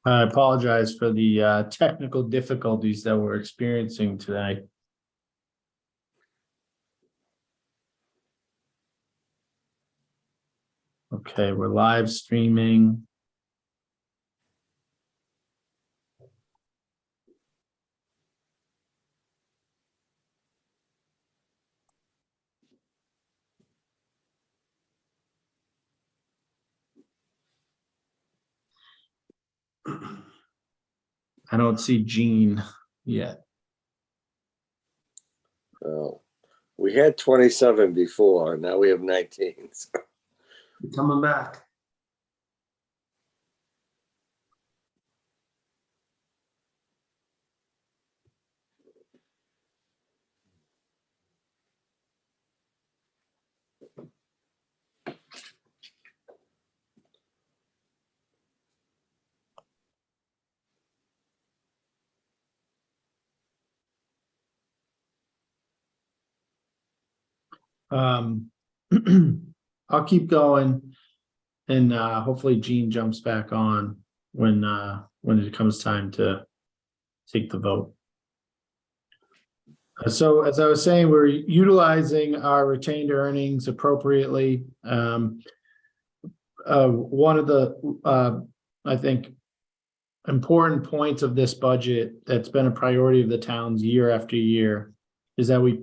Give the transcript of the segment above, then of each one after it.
I apologize for the technical difficulties that we're experiencing today. Okay, we're live streaming. I don't see Gene yet. Oh, we had 27 before, now we have 19. Coming back. I'll keep going, and hopefully Gene jumps back on when it comes time to take the vote. So as I was saying, we're utilizing our retained earnings appropriately. One of the I think important points of this budget that's been a priority of the towns year after year is that we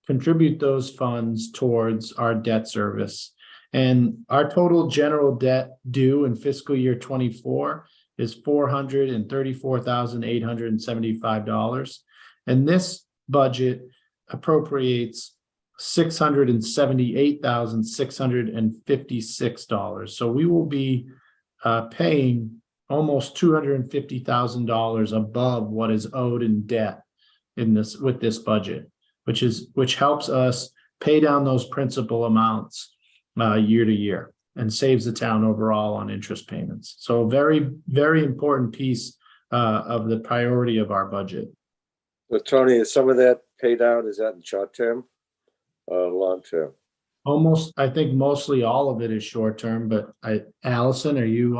contribute those funds towards our debt service. And our total general debt due in fiscal year 24 is $434,875. And this budget appropriates $678,656. So we will be paying almost $250,000 above what is owed in debt with this budget, which helps us pay down those principal amounts year to year and saves the town overall on interest payments. So a very, very important piece of the priority of our budget. So Tony, is some of that paid out? Is that in short term or long term? I think mostly all of it is short term, but Allison, are you?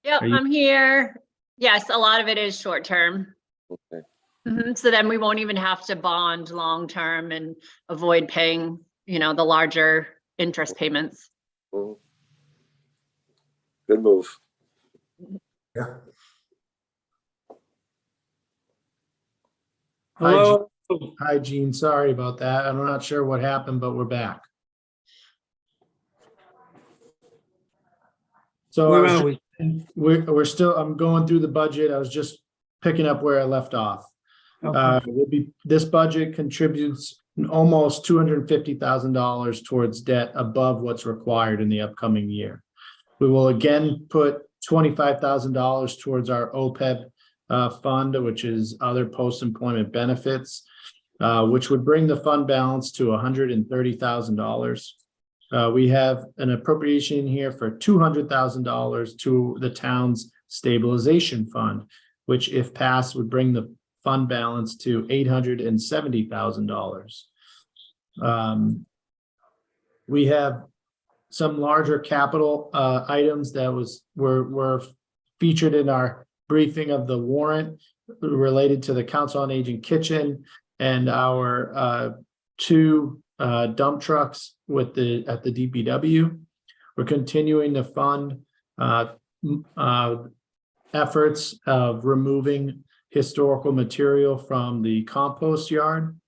Yep, I'm here. Yes, a lot of it is short term. Okay. So then we won't even have to bond long term and avoid paying, the larger interest payments. Mhm. Good move. Yeah. Hello. Hi, Gene. Sorry about that. I'm not sure what happened, but we're back. So we're still, I'm going through the budget. I was just picking up where I left off. This budget contributes almost $250,000 towards debt above what's required in the upcoming year. We will again put $25,000 towards our OPEB fund, which is other post-employment benefits, which would bring the fund balance to $130,000. We have an appropriation here for $200,000 to the town's stabilization fund, which if passed would bring the fund balance to $870,000. We have some larger capital items that were featured in our briefing of the warrant related to the Council on Aging kitchen and our two dump trucks at the DPW. We're continuing to fund efforts of removing historical material from the compost yard.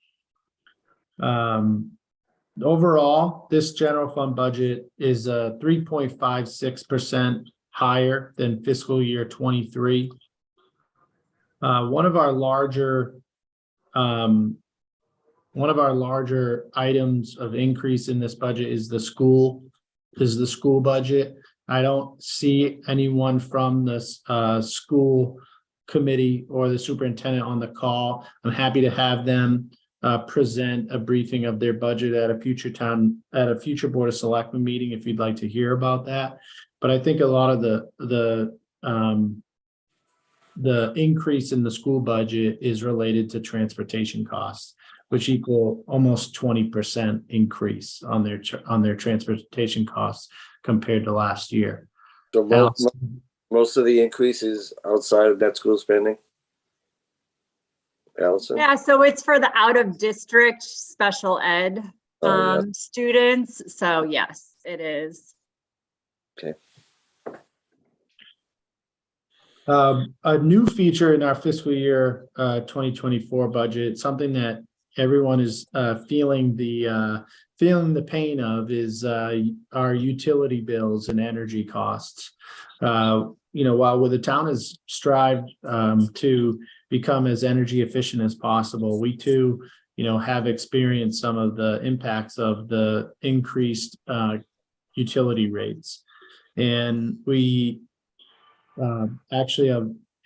Overall, this general fund budget is 3.56% higher than fiscal year 23. One of our larger items of increase in this budget is the school budget. I don't see anyone from this school committee or the superintendent on the call. I'm happy to have them present a briefing of their budget at a future Board of Selectmen meeting if you'd like to hear about that. But I think a lot of the increase in the school budget is related to transportation costs, which equal almost 20% increase on their transportation costs compared to last year. So Most of the increases outside of net school spending? Allison? Yeah, so it's for the out of district special ed Oh, yeah. students. So yes, it is. A new feature in our fiscal year 2024 budget, something that everyone is feeling the pain of, is our utility bills and energy costs. While the town has strived to become as energy efficient as possible, we too, have experienced some of the impacts of the increased utility rates. And we actually,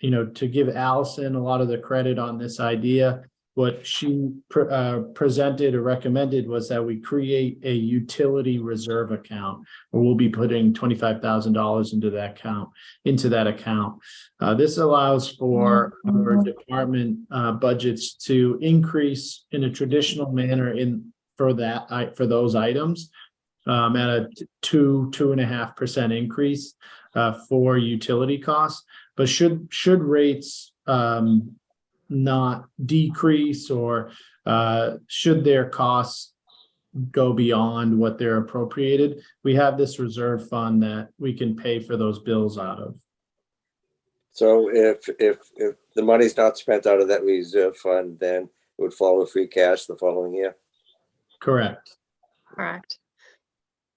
to give Allison a lot of the credit on this idea, what she presented or recommended was that we create a utility reserve account, where we'll be putting $25,000 into that account. This allows for our department budgets to increase in a traditional manner for those items at a 2.5% increase for utility costs. But should rates not decrease, or should their costs go beyond what they're appropriated, we have this reserve fund that we can pay for those bills out of. So if the money's not spent out of that reserve fund, then it would follow free cash the following year? Correct. Correct.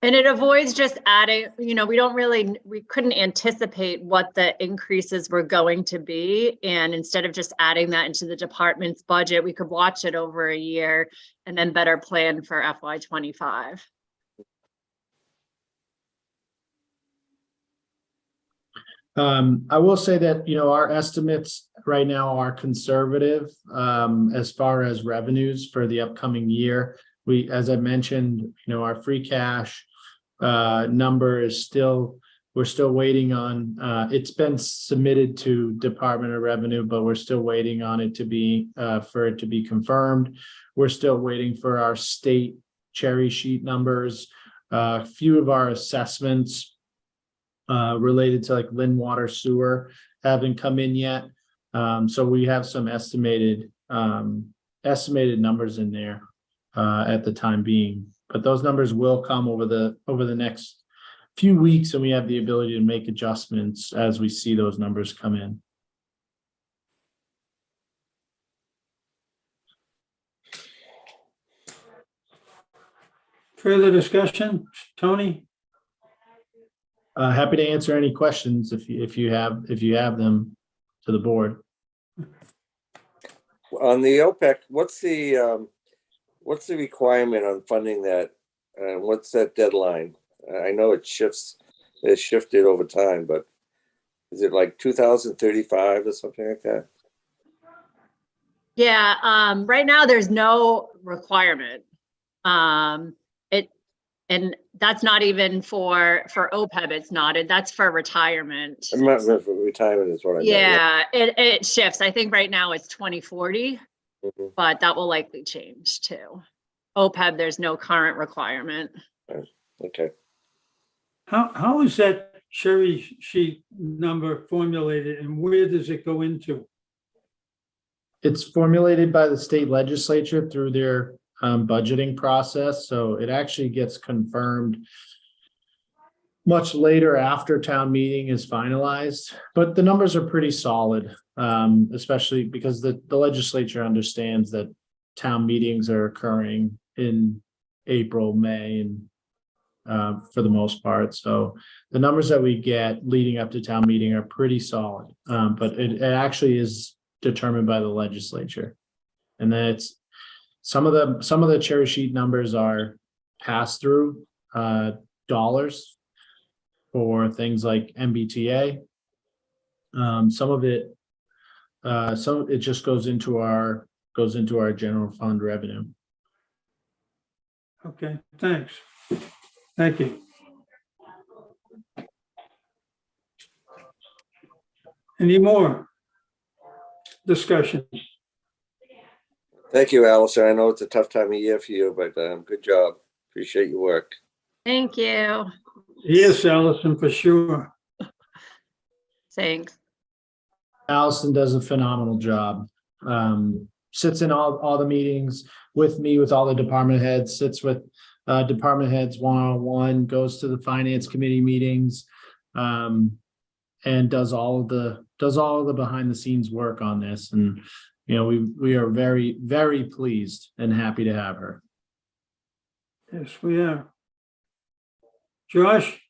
And it avoids just adding, we couldn't anticipate what the increases were going to be. And instead of just adding that into the department's budget, we could watch it over a year and then better plan for FY25. I will say that, our estimates right now are conservative as far as revenues for the upcoming year. As I mentioned, our free cash number is we're still waiting on, it's been submitted to Department of Revenue, but we're still waiting on it for it to be confirmed. We're still waiting for our state cherry sheet numbers. A few of our assessments related to like Lynn Water Sewer haven't come in yet. So we have some estimated numbers in there at the time being, but those numbers will come over the next few weeks, and we have the ability to make adjustments as we see those numbers come in. Further discussion, Tony? Happy to answer any questions if you have them to the board. On the OPEC, what's the requirement on funding that? What's that deadline? I know it shifted over time, but is it like 2035 or something like that? Yeah, right now there's no requirement. And that's not even for OPEB, it's not, that's for retirement. I'm not for retirement is what I meant. Yeah, it shifts. I think right now it's 2040, but that will likely change too. OPEB, there's no current requirement. Okay. How is that cherry sheet number formulated, and where does it go into? It's formulated by the state legislature through their budgeting process. So it actually gets confirmed much later after town meeting is finalized, but the numbers are pretty solid, especially because the legislature understands that town meetings are occurring in April, May, and for the most part. So the numbers that we get leading up to town meeting are pretty solid, but it actually is determined by the legislature. And then it's some of the cherry sheet numbers are pass-through dollars for things like MBTA. Some of it just goes into our general fund revenue. Okay, thanks. Thank you. Any more discussion? Thank you, Allison. I know it's a tough time of year for you, but good job. Appreciate your work. Thank you. Yes, Allison, for sure. Thanks. Allison does a phenomenal job. Sits in all the meetings with me, with all the department heads, sits with department heads one-on-one, goes to the finance committee meetings, and does all of the behind the scenes work on this. And, you know, we are very, very pleased and happy to have her. Yes, we are. Josh?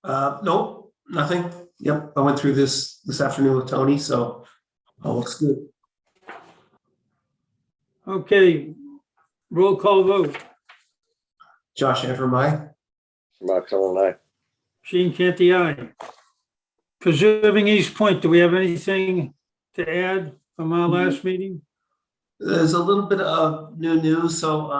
Nope, nothing. Yep, I went through this afternoon with Tony, so all looks good. Okay, roll call vote. Josh Antrim, aye. Mark Cullen, aye. Gene Canty, aye. Preserving East Point, do we have anything to add from our last meeting? There's a little bit of new news. So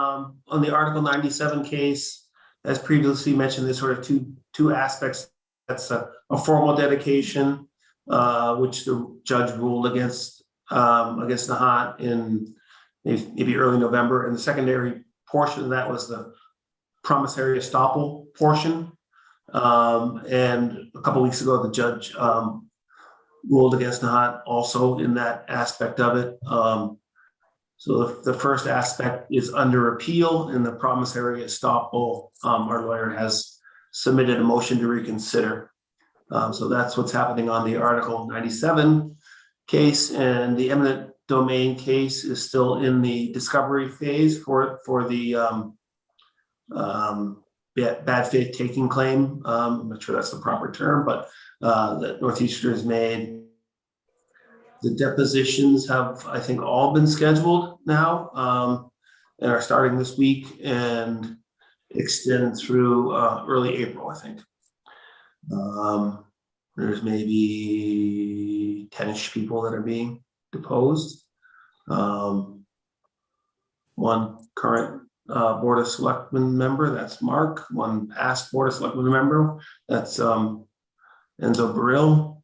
on the Article 97 case, as previously mentioned, there's sort of two aspects. That's a formal dedication, which the judge ruled against Nahant in maybe early November, and the secondary portion of that was the promissory estoppel portion. And a couple of weeks ago, the judge ruled against Nahant also in that aspect of it. So the first aspect is under appeal in the promissory estoppel. Our lawyer has submitted a motion to reconsider. So that's what's happening on the Article 97 case, and the eminent domain case is still in the discovery phase for the bad faith taking claim. I'm not sure that's the proper term, but that Northeastern has made. The depositions have, I think, all been scheduled now and are starting this week and extend through early April, I think. There's maybe 10-ish people that are being deposed. One current Board of Selectmen member, that's Mark. One past Board of Selectmen member, that's Enzo Baril.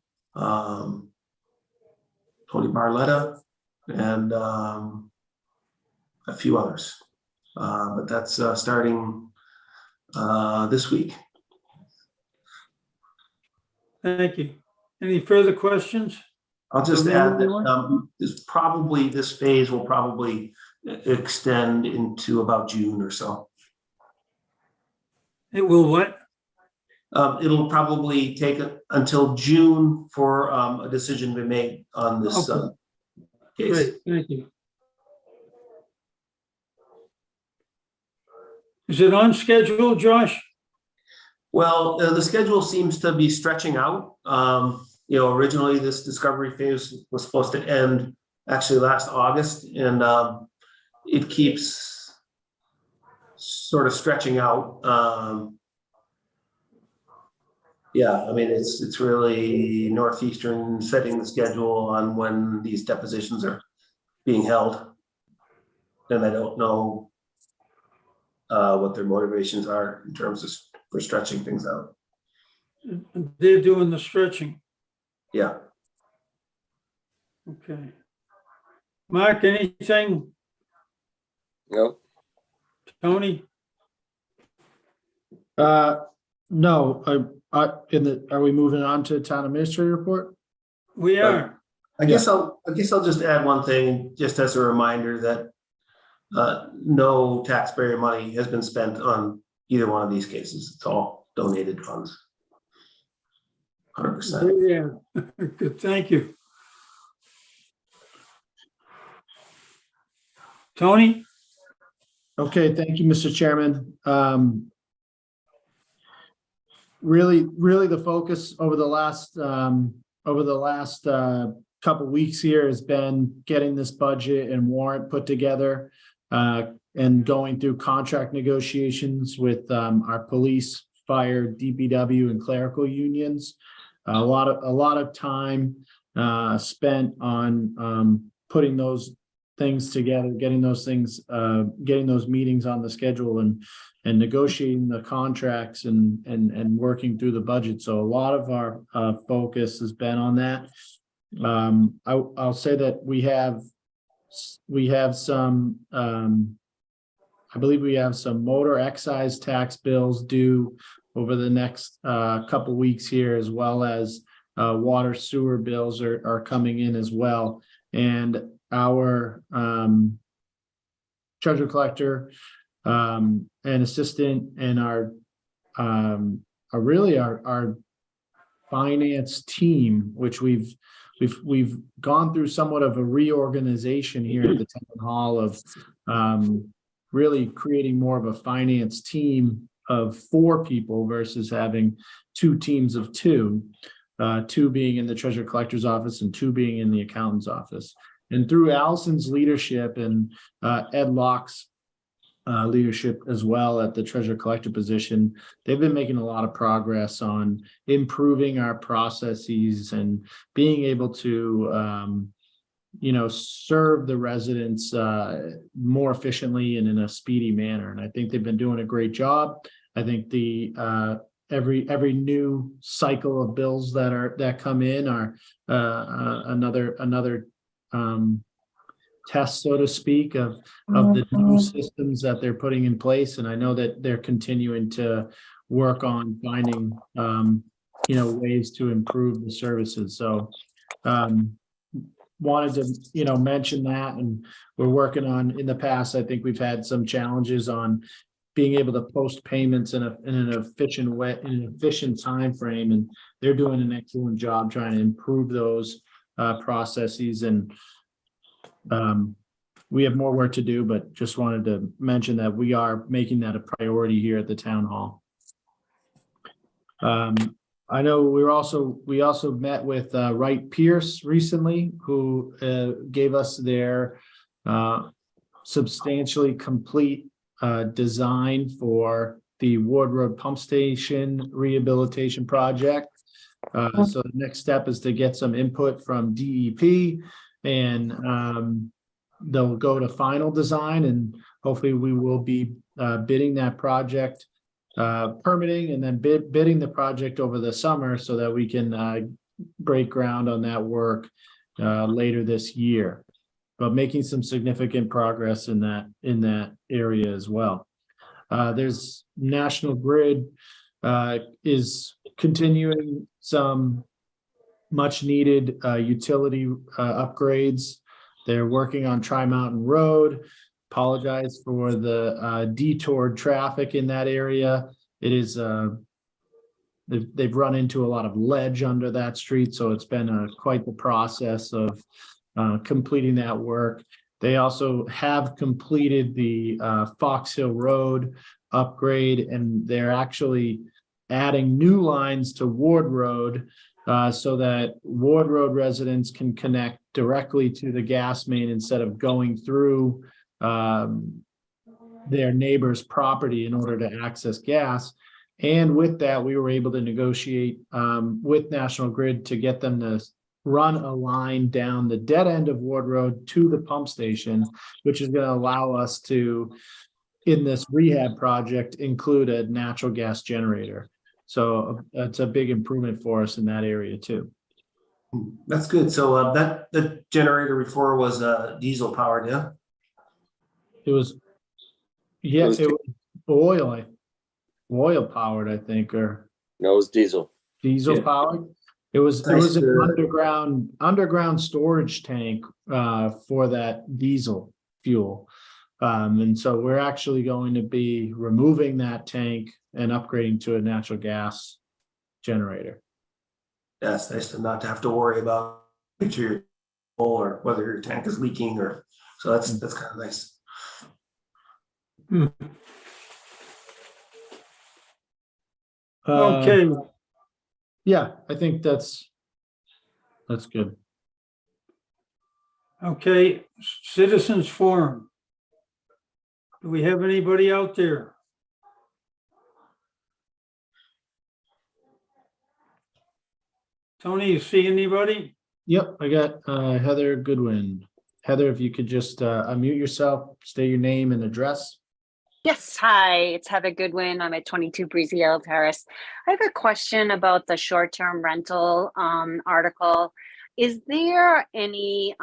Tony Barletta, and a few others. But that's starting this week. Thank you. Any further questions? I'll just add that this phase will probably extend into about June or so. It will what? It'll probably take until June for a decision to be made on this Okay. case. Great, thank you. Is it on schedule, Josh? Well, the schedule seems to be stretching out. Originally this discovery phase was supposed to end actually last August, and it keeps sort of stretching out. Yeah, I mean, it's really Northeastern setting the schedule on when these depositions are being held. And I don't know what their motivations are in terms of for stretching things out. They're doing the stretching. Yeah. Okay. Mark, anything? No, Tony? No, are we moving on to town administrator report? We are. I guess I'll just add one thing, just as a reminder that no taxpayer money has been spent on either one of these cases. It's all donated funds. 100%. Yeah. Good, thank you. Tony? Okay, thank you, Mr. Chairman. Really the focus over the last couple weeks here has been getting this budget and warrant put together and going through contract negotiations with our police, fire, DPW, and clerical unions. A lot of time spent on putting those things together, getting those meetings on the schedule and negotiating the contracts and working through the budget. So a lot of our focus has been on that. I'll say that we have some, I believe we have some motor excise tax bills due over the next couple weeks here, as well as water sewer bills are coming in as well. And our treasure collector and assistant and our finance team, which we've gone through somewhat of a reorganization here at the town hall of really creating more of a finance team of 4 people versus having 2 teams of 2, 2 being in the treasure collector's office and 2 being in the accountant's office. And through Allison's leadership and Ed Locke's leadership as well at the treasure collector position, they've been making a lot of progress on improving our processes and being able to serve the residents more efficiently and in a speedy manner. And I think they've been doing a great job. I think the every new cycle of bills that come in are another test, so to speak, of the new systems that they're putting in place. And I know that they're continuing to work on finding ways to improve the services. So wanted to mention that. And we're working on, in the past, I think we've had some challenges on being able to post payments in an efficient way, in an efficient time frame, and they're doing an excellent job trying to improve those processes. And we have more work to do, but just wanted to mention that we are making that a priority here at the town hall. I know we also met with Wright Pierce recently, who gave us their substantially complete design for the Ward Road Pump Station rehabilitation project. So the next step is to get some input from DEP, and they'll go to final design, and hopefully we will be bidding that project, permitting, and then bidding the project over the summer so that we can break ground on that work later this year. But making some significant progress in that area as well. There's National Grid is continuing some much needed utility upgrades. They're working on Tri-Mountain Road. Apologize for the detoured traffic in that area. It is they've run into a lot of ledge under that street, so it's been quite the process of completing that work. They also have completed the Fox Hill Road upgrade, and they're actually adding new lines to Ward Road so that Ward Road residents can connect directly to the gas main instead of going through their neighbor's property in order to access gas. And with that, we were able to negotiate with National Grid to get them to run a line down the dead end of Ward Road to the pump station, which is going to allow us to, in this rehab project, include a natural gas generator. So it's a big improvement for us in that area too. That's good. So that the generator before was diesel powered, yeah? It was, yes, it was oil powered, I think, or No, it was diesel. diesel Yeah. powered. It was an underground storage tank for that diesel fuel. And so we're actually going to be removing that tank and upgrading to a natural gas generator. That's nice to not to have to worry about your or whether your tank is leaking, or so that's kind of nice. Okay, Yeah, I think that's good. okay, citizens forum. Do we have anybody out there? Tony, you see anybody? Yep, I got Heather Goodwin. Heather, if you could just unmute yourself, state your name and address. Yes, hi, it's Heather Goodwin. I'm at 22 Breezy Hill Terrace. I have a question about the short-term rental article. Is there any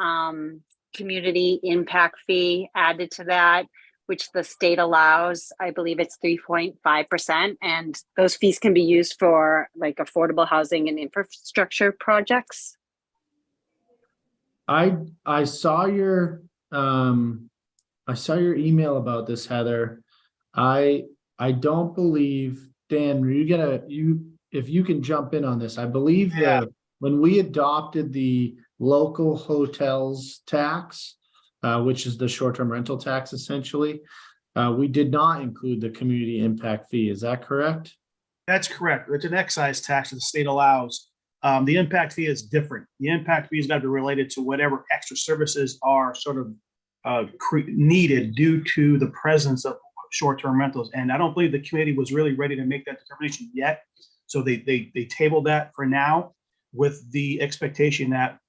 community impact fee added to that? which the state allows. I believe it's 3.5%, and those fees can be used for like affordable housing and infrastructure projects. I saw your email about this, Heather. I don't believe, Dan, if you can jump in on this, I believe that when we adopted the local hotels tax, which is the short-term rental tax essentially, we did not include the community impact fee. Is that correct? That's correct. It's an excise tax that the state allows. The impact fee is different. The impact fee is got to be related to whatever extra services are sort of needed due to the presence of short-term rentals. And I don't believe the committee was really ready to make that determination yet. So they tabled that for now with the expectation that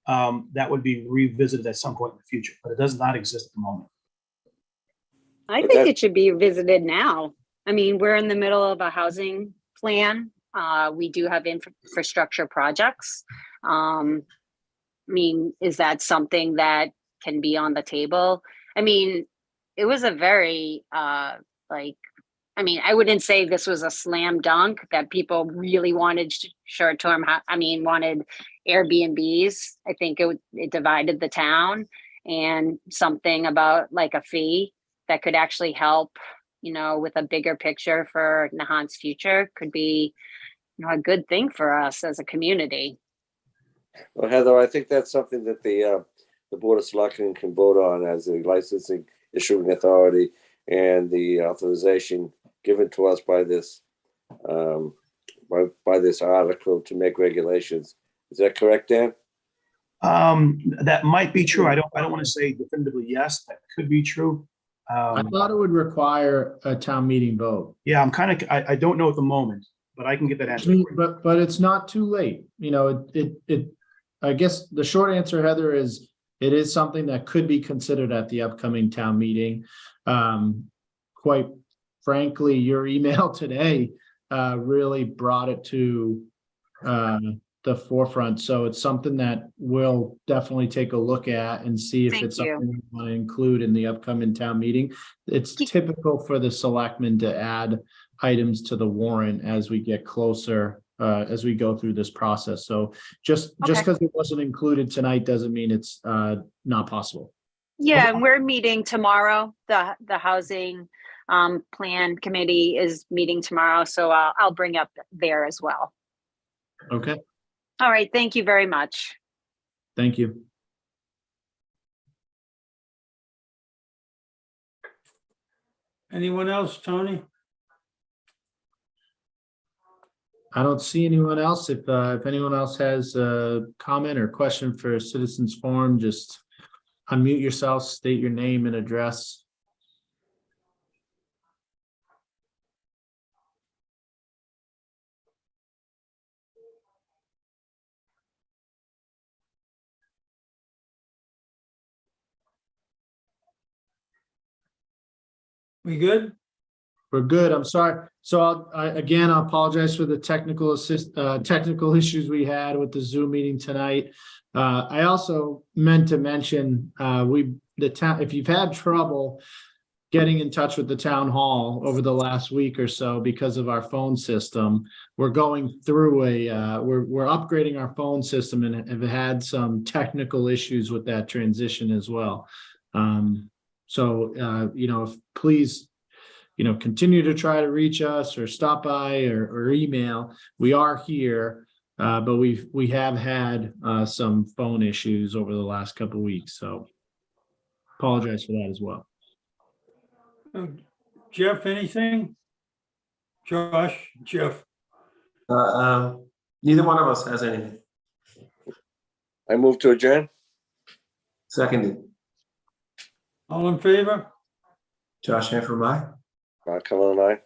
that would be revisited at some point in the future, but it does not exist at the moment. I think it should be visited now. I mean, we're in the middle of a housing plan. We do have infrastructure projects. I mean, is that something that can be on the table? I mean, it was a very, I wouldn't say this was a slam dunk that people really wanted short-term, wanted Airbnbs. I think it divided the town, and something about like a fee that could actually help, with a bigger picture for Nahant's future could be, a good thing for us as a community. Well, Heather, I think that's something that the Board of Selectmen can vote on as a licensing issuing authority, and the authorization given to us by this by this article to make regulations. Is that correct, Dan? That might be true. I don't want to say definitively yes. That could be true. I thought it would require a town meeting vote. Yeah, I don't know at the moment, but I can get that answer. But it's not too late. I guess the short answer, Heather, is it is something that could be considered at the upcoming town meeting. Quite frankly, your email today really brought it to the forefront. So it's something that we'll definitely take a look at and see if it's something we want to include in the upcoming town meeting. It's typical for the selectmen to add items to the warrant as we get closer, as we go through this process. So just because it wasn't included tonight doesn't mean it's not possible. Yeah, and we're meeting tomorrow. The housing plan committee is meeting tomorrow, so I'll bring up there as well. Okay. All right. Thank you very much. Thank you. Anyone else, Tony? I don't see anyone else. If anyone else has a comment or question for Citizens Forum, just unmute yourself, state your name and address. We good? We're good. I'm sorry. So I apologize for the technical issues we had with the Zoom meeting tonight. I also meant to mention if you've had trouble getting in touch with the town hall over the last week or so because of our phone system, we're going through we're upgrading our phone system and have had some technical issues with that transition as well. Please, continue to try to reach us or stop by or email. We are here, but we have had some phone issues over the last couple of weeks. So apologize for that as well. Jeff, anything? Josh, Jeff? Neither one of us has anything. I move to adjourn. Seconded. All in favor? Josh Hanford, aye. Come on, aye.